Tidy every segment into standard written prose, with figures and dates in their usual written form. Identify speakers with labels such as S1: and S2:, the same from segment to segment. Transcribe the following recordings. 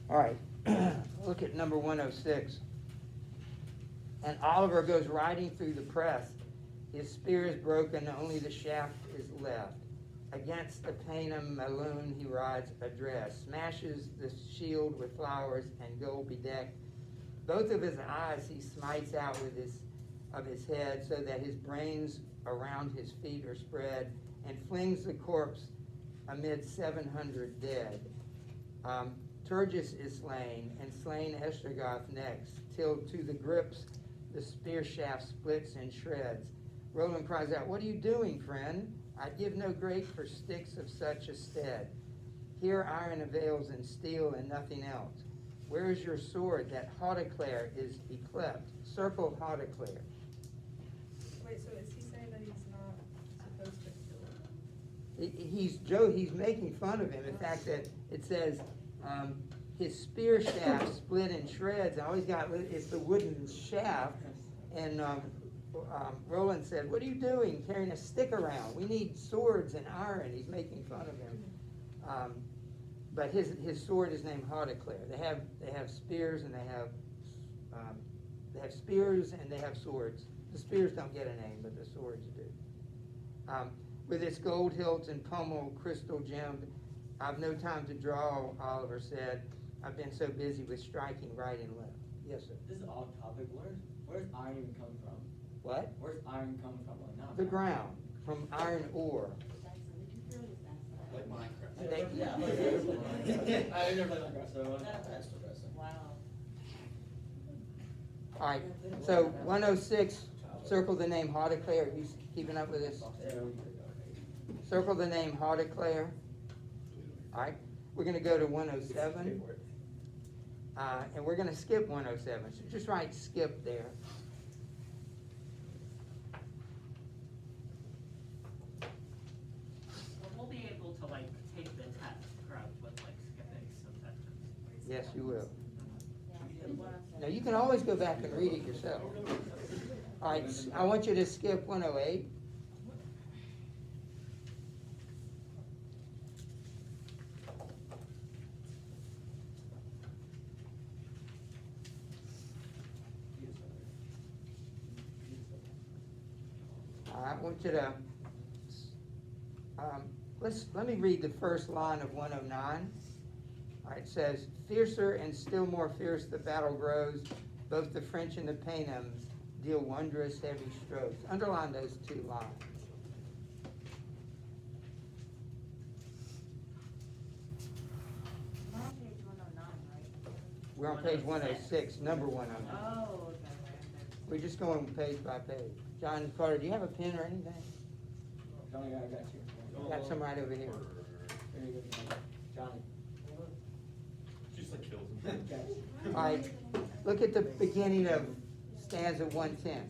S1: All right, look at number 106. And Oliver goes riding through the press. His spear is broken, only the shaft is left. Against the Paynim Maloon he rides address, smashes the shield with flowers and gold bedecked. Both of his eyes he smites out with his head, so that his brains around his feet are spread, and flings the corpse amid 700 dead. Turgis is slain, and slain Estragoth next, till to the grips the spear shaft splits and shreds. Roland cries out, "What are you doing, friend? I'd give no great for sticks of such a stead. Here iron avails and steel and nothing else. Where is your sword that Hauteclair is yclept? Circle Hauteclair."
S2: Wait, so is he saying that he's not supposed to kill him?
S1: He's making fun of him. In fact, that it says his spear shaft split in shreds. All he's got is the wooden shaft. And Roland said, "What are you doing carrying a stick around? We need swords and iron." He's making fun of him. But his sword is named Hauteclair. They have spears and they have spears and they have swords. The spears don't get a name, but the swords do. With its gold hilts and pommel crystal gemmed, "I've no time to draw," Oliver said. "I've been so busy with striking right and left." Yes, sir.
S3: This is off topic. Where's iron even come from?
S1: What?
S3: Where's iron come from? Like, not
S1: The ground, from iron ore.
S4: Like Minecraft.
S3: Yeah. I never played Minecraft, so
S4: That's depressing.
S5: Wow.
S1: All right, so 106, circle the name Hauteclair. Are you keeping up with this? Circle the name Hauteclair. All right, we're going to go to 107. And we're going to skip 107. So just write skip there.
S6: We'll be able to like take the test, correct, with like skipping some sections.
S1: Yes, you will. Now, you can always go back and read it yourself. All right, I want you to skip 108. I want you to, let me read the first line of 109. All right, it says, "Fiercer and still more fierce the battle grows. Both the French and the Paynims deal wondrous heavy strokes." Underline those two lines.
S5: We're on page 109, right?
S1: We're on page 106, number 109.
S5: Oh, okay.
S1: We're just going page by page. John Carter, do you have a pen or anything?
S3: Johnny, I got you.
S1: Got some right over here.
S3: There you go, Johnny.
S4: Just like kills him.
S1: All right, look at the beginning of stanza 110.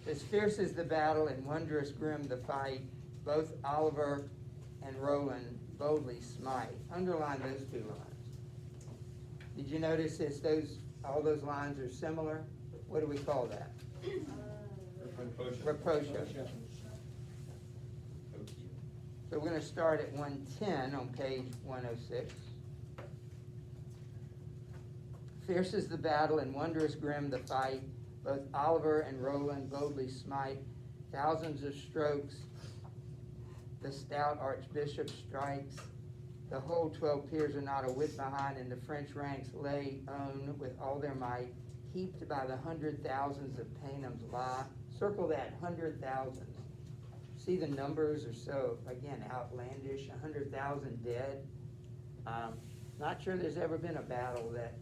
S1: "As fierce is the battle and wondrous grim the fight, both Oliver and Roland boldly smite." Underline those two lines. Did you notice this? All those lines are similar? What do we call that? Rapprochement. So we're going to start at 110 on page 106. "Fierce is the battle and wondrous grim the fight, both Oliver and Roland boldly smite. Thousands of strokes the stout archbishop strikes. The whole 12 peers are not a whit behind, and the French ranks lay on with all their might. Heaped by the 100,000s of Paynims lie." Circle that, 100,000s. See, the numbers are so, again, outlandish. 100,000 dead. Not sure there's ever been a battle that,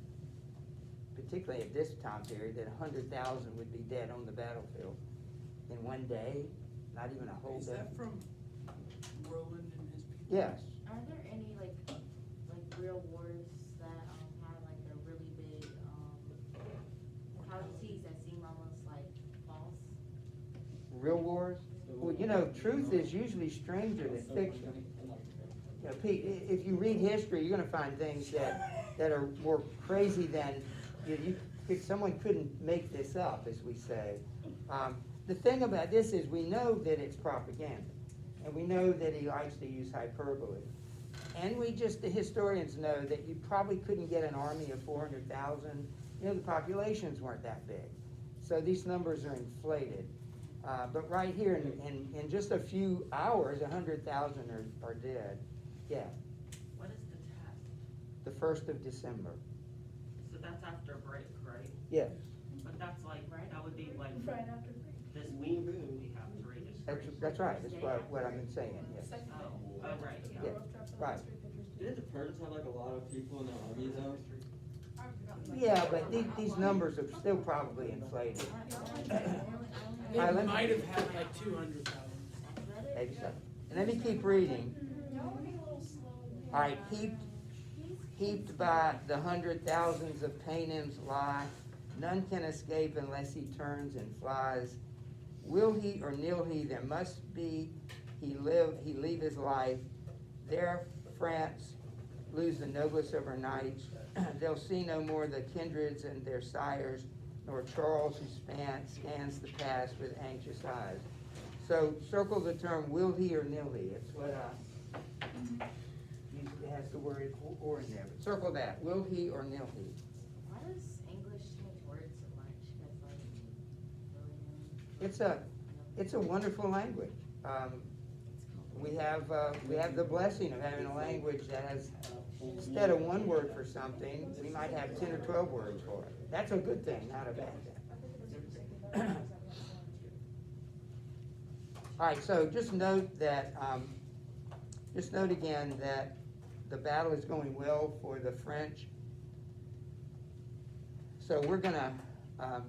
S1: particularly at this time period, that 100,000 would be dead on the battlefield in one day, not even a whole
S7: Is
S1: day.
S7: that from Roland and his people?
S1: Yes.
S5: Are there any like real wars that have like a really big casualties that seem almost like false?
S1: Real wars? Well, you know, truth is usually stranger than fiction. You know, Pete, if you read history, you're going to find things that are more crazy than someone couldn't make this up, as we say. The thing about this is we know that it's propaganda, and we know that he likes to use hyperbole. And the historians know that you probably couldn't get an army of 400,000. The populations weren't that big. So these numbers are inflated. But right here, in just a few hours, 100,000 are dead. Yeah,
S6: What is the test?
S1: the 1st of December.
S6: So that's after break, right?
S1: Yes,
S6: But that's like, that would be like
S2: Right after break.
S6: this week, we have to read it.
S1: that's right, that's what I've been saying, yes.
S2: Second
S6: Oh,
S2: day.
S6: oh, right, yeah.
S1: Yeah,
S2: Rough draft on
S1: right.
S2: the street pictures.
S3: Didn't the Persians have like a lot of people in the army though?
S2: I've forgotten, like,
S1: Yeah, but these numbers are still probably inflated.
S7: They
S1: Alright, let me-
S7: might have had like 200,000.
S1: Maybe so. And let me keep reading.
S2: Y'all are being a little slow.
S1: All right, heaped by the 100,000s of Paynim's lie, none can escape unless he turns and flies. Will he or nil he, there must be, he leave his life. There France lose the noblest of her knights. They'll see no more the kindreds and their sires, nor Charles who scans the past with anxious eyes. So circle the term will he or nil he. It's what it has the word or in there. But circle that. Will he or nil he?
S5: Why does English change words so much? 'Cause, like,
S1: It's a wonderful language. We have the blessing of having a language that has, instead of one word for something, we might have 10 or 12 words for it. That's a good thing, not a bad thing. All right, so just note again that the battle is going well for the French. So we're gonna, I'm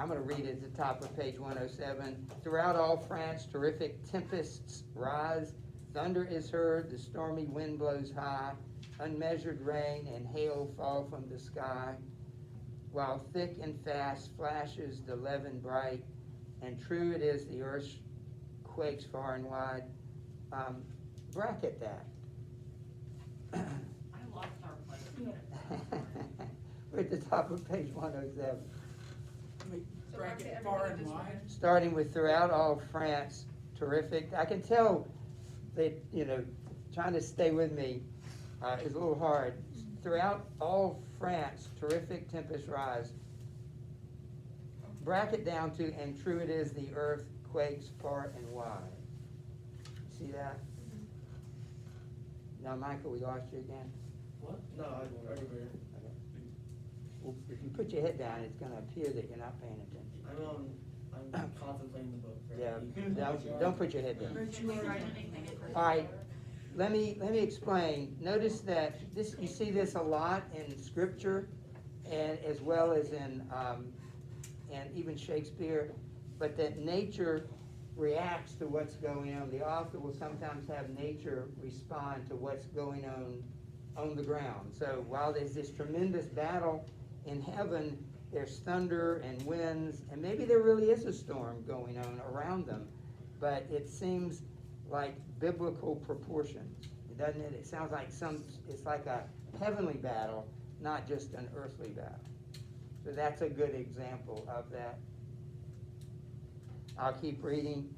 S1: gonna read at the top of page 107. Throughout all France, terrific tempests rise. Thunder is heard, the stormy wind blows high. Unmeasured rain and hail fall from the sky. While thick and fast flashes the levin bright. And true it is the earth quakes far and wide. Bracket that.
S6: I lost our place.
S1: We're at the top of page 107.
S7: Like,
S2: So
S7: bracket
S2: bracket
S7: far and
S2: everything you just
S7: wide.
S1: Starting with throughout all France, terrific. I can tell that, trying to stay with me is a little hard. Throughout all France, terrific tempest rise. Bracket down to, and true it is, the earth quakes far and wide. See that? Now, Michael, we lost you again.
S3: What? No, I remember.
S1: Well, if you put your head down, it's gonna appear that you're not paying attention.
S3: I'm contemplating the book.
S1: Yeah, don't put your head down.
S7: Aren't you already-
S1: All right, let me explain. Notice that you see this a lot in Scripture, and as well as in and even Shakespeare, but that nature reacts to what's going on. The author will sometimes have nature respond to what's going on the ground. So while there's this tremendous battle in heaven, there's thunder and winds, and maybe there really is a storm going on around them, but it seems like biblical proportions, doesn't it? It sounds like it's like a heavenly battle, not just an earthly battle. So that's a good example of that. I'll keep reading.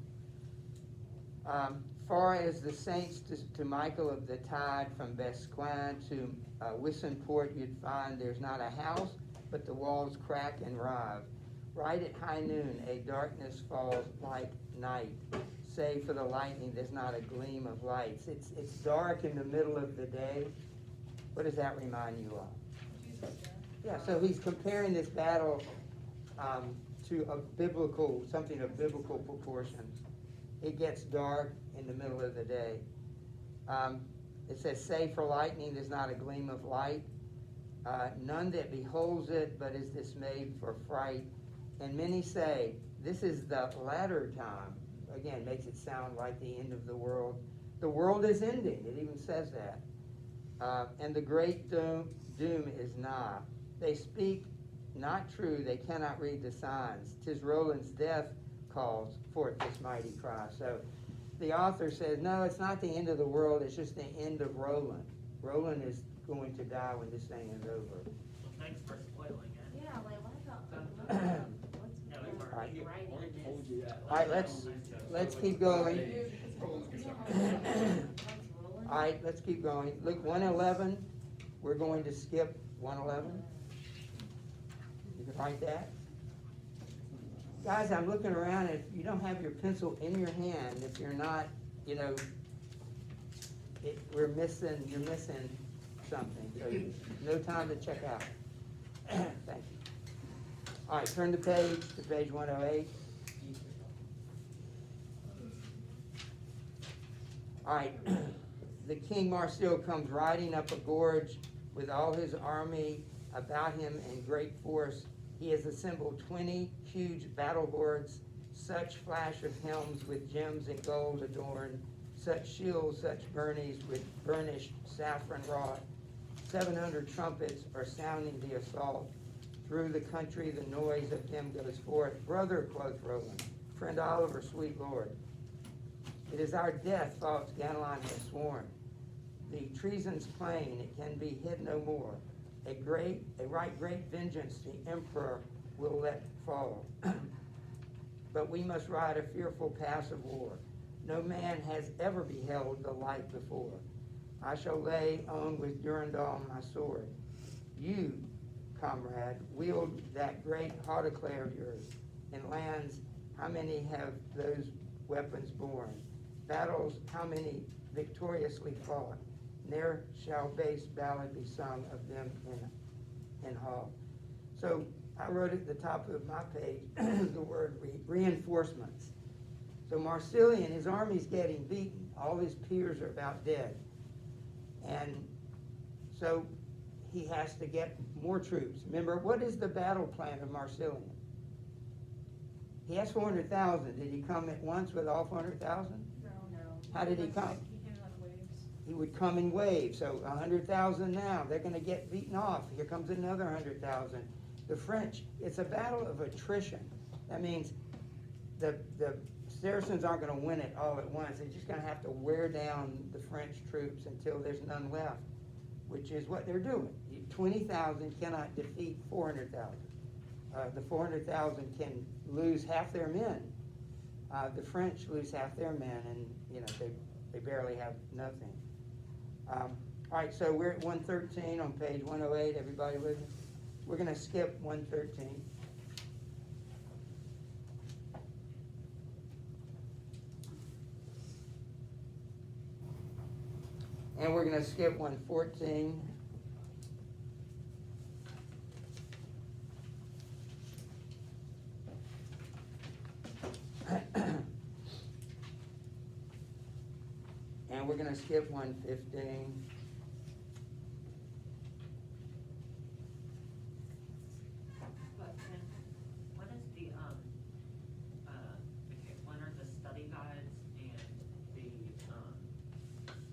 S1: Far as the saints to Michael of the tide, from Besquin to Wissenport, you'd find there's not a house, but the walls crack and rive. Right at high noon, a darkness falls like night. Save for the lightning, there's not a gleam of lights. It's dark in the middle of the day. What does that remind you of?
S2: Jesus, yeah.
S1: Yeah, so he's comparing this battle to something of biblical proportions. It gets dark in the middle of the day. It says, save for lightning, there's not a gleam of light. None that beholds it, but is dismayed for fright. And many say, this is the latter time. Again, makes it sound like the end of the world. The world is ending, it even says that. And the great doom is nigh. They speak not true, they cannot read the signs. 'Tis Roland's death calls forth this mighty cry. So the author says, no, it's not the end of the world, it's just the end of Roland. Roland is going to die when this thing is over.
S6: Well, thanks for spoiling it.
S5: Yeah, like, what about,
S6: Yeah, we were-
S5: what's
S1: Right.
S5: writing this?
S3: told you that.
S1: All right, let's keep going.
S5: What's
S1: All right, let's keep going. Look, 111, we're going to skip 111. You can write that. Guys, I'm looking around, if you don't have your pencil in your hand, if you're not, you know, you're missing something. So no time to check out. Thank you. All right, turn the page to page 108. All right, the King Marsil comes riding up a gorge with all his army about him in great force. He has assembled 20 huge battle hordes, such flash of helms with gems and gold adorned, such shields, such burnies with burnished saffron wrought. 700 trumpets are sounding the assault. Through the country the noise of them goes forth. Brother, quoth Roland, friend Oliver, sweet lord, it is our death, false Ganelon has sworn. The treason's plain, it can be hid no more. A right great vengeance the emperor will let fall. But we must ride a fearful pass of war. No man has ever beheld the like before. I shall lay on with Durandal my sword. You, comrade, wield that great Hauteclair of yours. In lands, how many have those weapons borne? Battles, how many victoriously fought? Ne'er shall base ballad be sung of them in hall. So I wrote at the top of my page the word reinforcements. So Marsilian, his army's getting beaten. All his peers are about dead. And so he has to get more troops. Remember, what is the battle plan of Marsilian? He has 400,000. Did he come at once with all 400,000?
S2: No.
S1: How did he come?
S2: He came in like waves.
S1: He would come in waves. So 100,000 now. They're going to get beaten off. Here comes another 100,000. The French, it's a battle of attrition. That means the Saracens aren't going to win it all at once. They're just going to have to wear down the French troops until there's none left, which is what they're doing. 20,000 cannot defeat 400,000. The 400,000 can lose half their men. The French lose half their men, and you know they barely have nothing. All right, so we're at 113 on page 108. Everybody with me? We're going to skip 113. And we're going to skip 114. And we're going to skip 115.
S6: Question, what is the, okay, when are the study guides and the,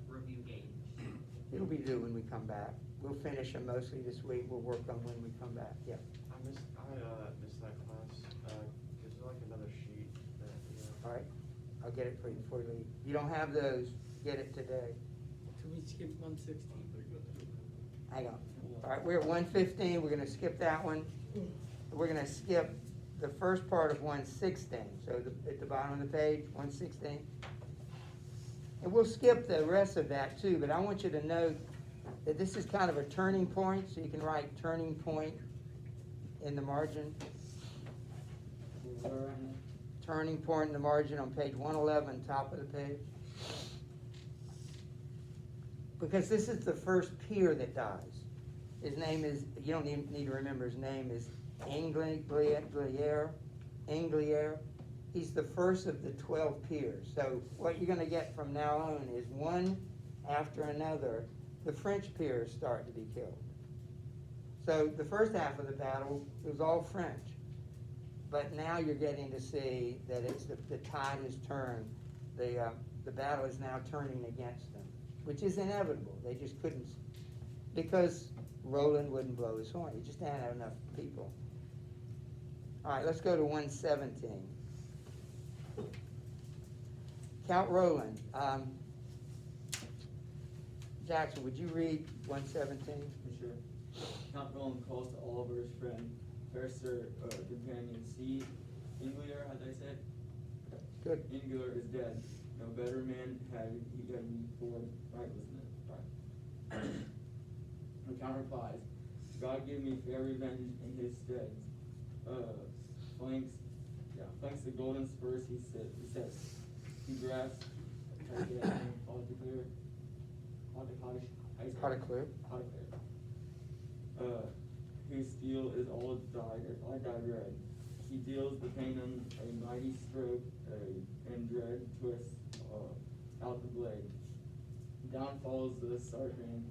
S6: review gauge?
S1: It'll be due when we come back. We'll finish them mostly this week. We'll work on when we come back. Yeah.
S8: I missed that class. Is there like another sheet that,
S1: All right. I'll get it for you before you leave. You don't have those. Get it today.
S7: Can we skip 116?
S1: Hang on. All right, we're at 115. We're going to skip that one. We're going to skip the first part of 116. So at the bottom of the page, 116. And we'll skip the rest of that too, but I want you to know that this is kind of a turning point, so you can write turning point in the margin. Turning point in the margin on page 111, top of the page. Because this is the first peer that dies. His name is, you don't need to remember his name, is Anglier. He's the first of the 12 peers. So what you're going to get from now on is one after another, the French peers start to be killed. So the first half of the battle, it was all French. But now you're getting to see that it's the tide has turned. The battle is now turning against them, which is inevitable. They just couldn't, because Roland wouldn't blow his horn. He just didn't have enough people. All right, let's go to 117. Count Roland. Jackson, would you read 117?
S3: Sure. Count Roland calls to Oliver's friend, fair sir, companion, see, Anglier, how did I say it?
S1: Good.
S3: Anglier is dead. No better man had he before, right, was replies, God give me fair revenge in his stead. Flanks the golden spurs he sets. He grasps,
S1: Potaclear.
S3: His steel is all dyed red. He deals the Paynim a mighty stroke, and dread twists out the blade. Down falls the Sarpan.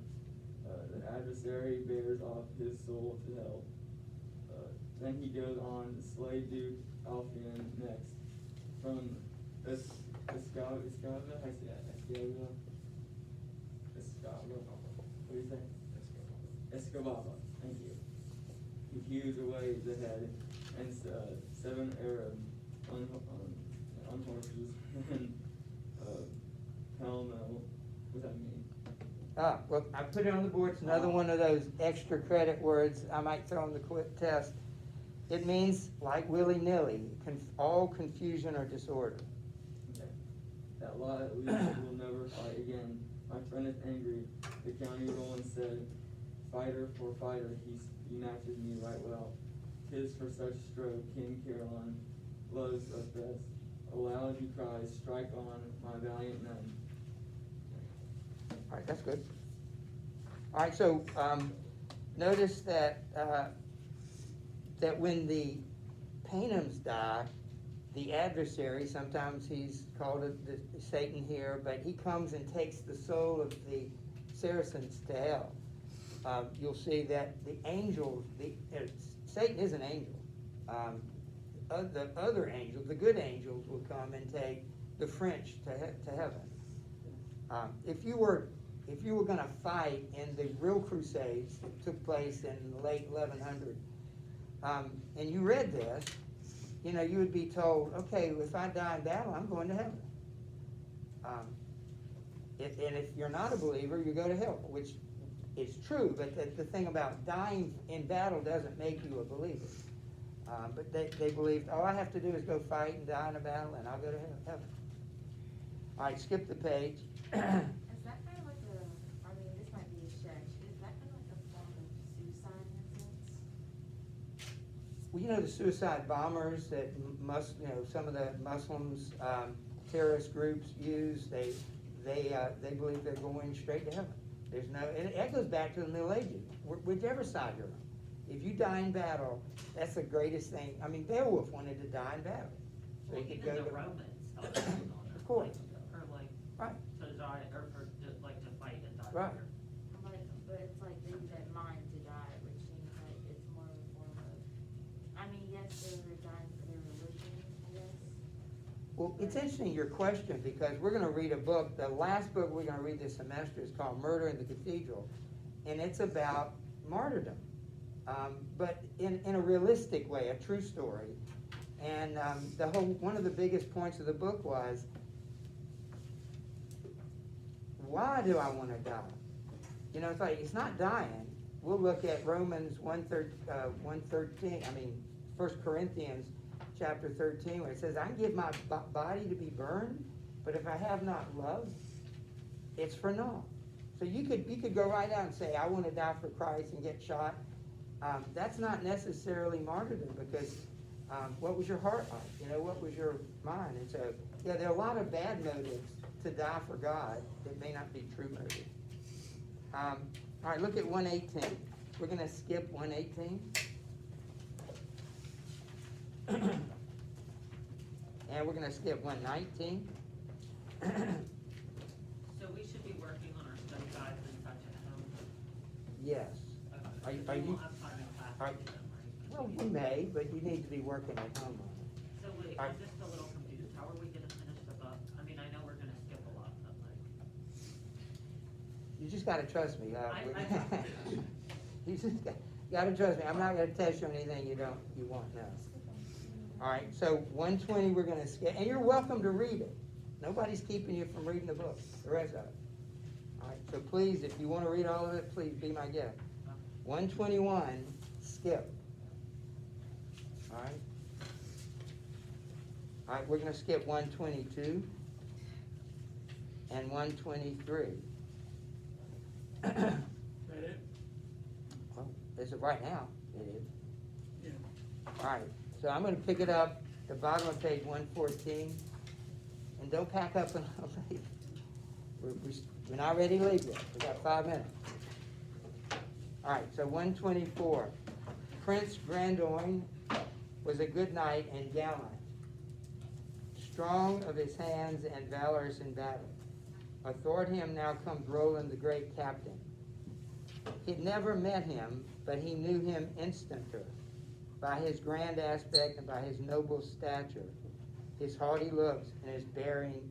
S3: The adversary bears off his soul to hell. Then he goes on to slay Duke Alfian next. From Escava, what do you say? Escavava, thank you. He hews away the head, and 7 Arab on horses, and pell-mell. What does that mean?
S1: Well, I put it on the board. It's another one of those extra credit words I might throw on the quick test. It means like willy-nilly, all confusion or disorder.
S3: Okay. That lie at least will never fight again. My friend is angry. The county Roland said, fighter for fighter, he matches me right well. 'Tis for such stroke King Caroline loves us best. Aloud he cries, strike on, my valiant men.
S1: All right, that's good. All right, so notice that that when the Paynims die, the adversary, sometimes he's called the Satan here, but he comes and takes the soul of the Saracens to hell. You'll see that the angels, Satan is an angel. The other angels, the good angels, will come and take the French to heaven. If you were going to fight in the real crusades that took place in the late 1100s, and you read this, you would be told, okay, if I die in battle, I'm going to heaven. And if you're not a believer, you go to hell, which is true, but the thing about dying in battle doesn't make you a believer. But they believed, all I have to do is go fight and die in a battle, and I'll go to heaven. All right, skip the page.
S5: Is that kind of like this might be a stretch, is that kind of like a form of suicide in a sense?
S1: Well, the suicide bombers that some of the Muslims, terrorist groups use, they believe they're going straight to heaven. And that goes back to the Middle Ages, whichever side you're on. If you die in battle, that's the greatest thing. I mean, Beowulf wanted to die in battle. So
S6: Well,
S1: he could
S6: even
S1: go
S6: the
S1: to
S6: Romans held out on it.
S1: Of course.
S6: Or like,
S1: Right.
S6: to die, or to fight and die.
S1: Right.
S5: But it's like they use that mind to die, which seems like it's more of a form of, yes, they were dying for their religion, I guess.
S1: Well, it's interesting, your question, because we're going to read a book. The last book we're going to read this semester is called Murder in the Cathedral, and it's about martyrdom, but in a realistic way, a true story. And one of the biggest points of the book was, why do I want to die? It's like, it's not dying. We'll look at Romans 1:13, 1 Corinthians chapter 13, where it says, I can give my body to be burned, but if I have not love, it's for naught. So you could go right out and say, I want to die for Christ and get shot. That's not necessarily martyrdom, because what was your heart like? What was your mind? And so, there are a lot of bad motives to die for God that may not be true motives. All right, look at 118. We're going to skip 118. And we're going to skip 119.
S6: So we should be working on our study guides and such at home.
S1: Yes.
S6: Okay.
S1: Are
S6: We
S1: you-
S6: won't have time in class
S1: are-
S6: to do them, right?
S1: Well, you may, but you need to be working at home on it.
S6: So wait,
S1: are-
S6: I'm just a little confused. How are we gonna finish the book? I know we're gonna skip a lot, but
S1: You just got to trust me.
S6: I-
S1: You just got to trust me. I'm not going to test you on anything you won't know. All right, so 120 we're going to skip, and you're welcome to read it. Nobody's keeping you from reading the book, the rest of it. All right, so please, if you want to read all of it, please be my guest. 121, skip. All right. All right, we're going to skip 122 and 123.
S7: That it?
S1: As of right now, it is.
S7: Yeah.
S1: All right, so I'm gonna pick it up, the bottom of page 114, and don't pack up and leave. We're not ready to leave yet, we got 5 minutes. All right, so 124. Prince Brandoin was a good knight and gallant, strong of his hands and valorous in battle. Athwart him now comes Roland, the great captain. He'd never met him, but he knew him instanter, by his grand aspect and by his noble stature, his haughty looks and his bearing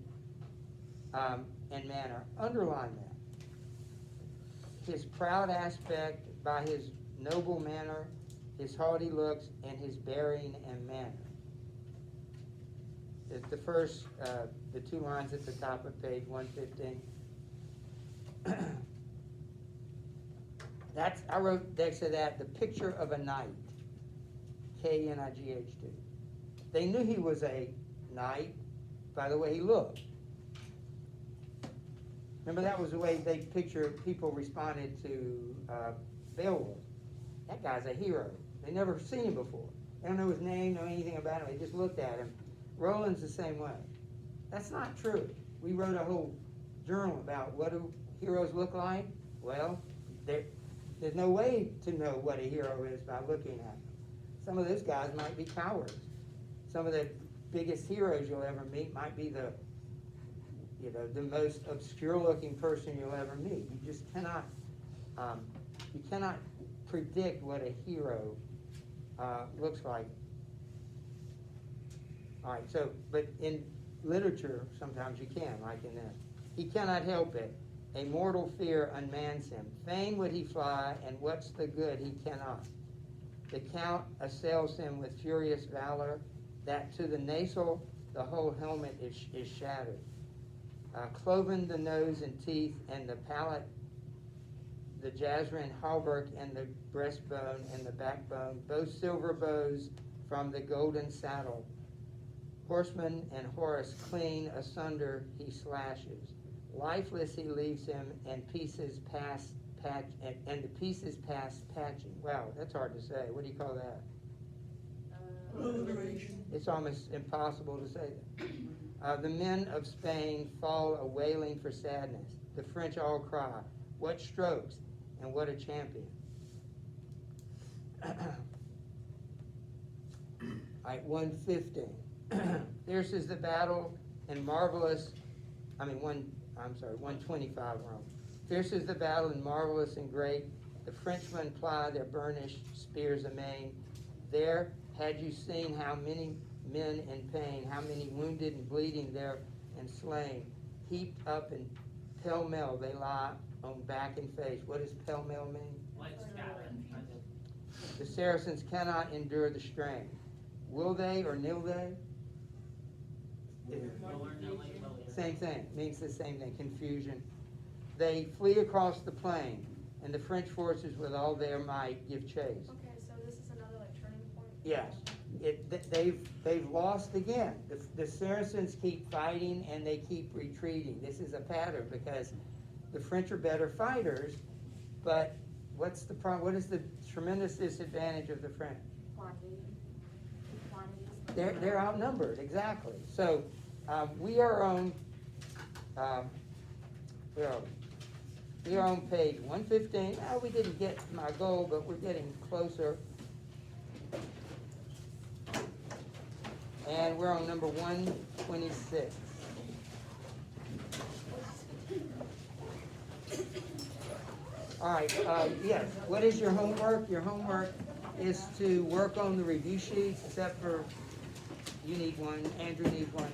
S1: and manner. Underline that. His proud aspect by his noble manner, his haughty looks, and his bearing and manner. It's the first, the 2 lines at the top of page 115. I wrote next to that, the picture of a knight. K-N-I-G-H-T. They knew he was a knight by the way he looked. Remember, that was the way people responded to Beowulf. That guy's a hero. They never seen him before. They don't know his name, know anything about him. They just looked at him. Roland's the same way. That's not true. We wrote a whole journal about what do heroes look like. Well, there's no way to know what a hero is by looking at him. Some of those guys might be cowards. Some of the biggest heroes you'll ever meet might be the most obscure-looking person you'll ever meet. You just cannot predict what a hero looks like. All right, so, but in literature, sometimes you can, like in this. He cannot help it. A mortal fear unmans him. Fain would he fly, and what's the good he cannot. The count assails him with furious valor, that to the nasal the whole helmet is shattered. Cloven the nose and teeth, and the palate, the jazzering hauberk, and the breastbone, and the backbone, both silver bows from the golden saddle. Horseman and horse clean asunder he slashes. Lifeless he leaves him, and pieces past the pieces past patching. Wow, that's hard to say. What do you call that? It's almost impossible to say that. The men of Spain fall a wailing for sadness. The French all cry, what strokes and what a champion. All right, 115. Fierce is the battle and marvelous, 125 wrong. Fierce is the battle and marvelous and great. The Frenchmen ply their burnished spears amain. There had you seen how many men in pain, how many wounded and bleeding there and slain. Heaped up in pell-mell they lie on back and face. What does pell-mell mean?
S6: Like scattered, kind of.
S1: The Saracens cannot endure the strain. Will they or nil they? Same thing, means the same thing, confusion. They flee across the plain, and the French forces with all their might give chase.
S2: Okay, so this is another like turning point?
S1: Yes, they've lost again. The Saracens keep fighting and they keep retreating. This is a pattern because the French are better fighters, but what's the problem? What is the tremendous disadvantage of the French?
S5: Quantity.
S1: They're outnumbered, exactly. So we are on page 115. We didn't get my goal, but we're getting closer. And we're on number 126. All right, yes, what is your homework? Your homework is to work on the review sheets, except for you need one, Andrew needs one.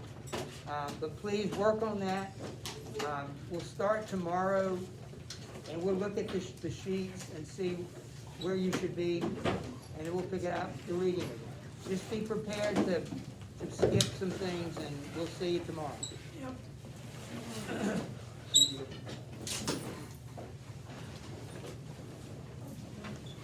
S1: But please work on that. We'll start tomorrow, and we'll look at the sheets and see where you should be, and then we'll pick out the reading again. Just be prepared to skip some things, and we'll see you tomorrow. Yep.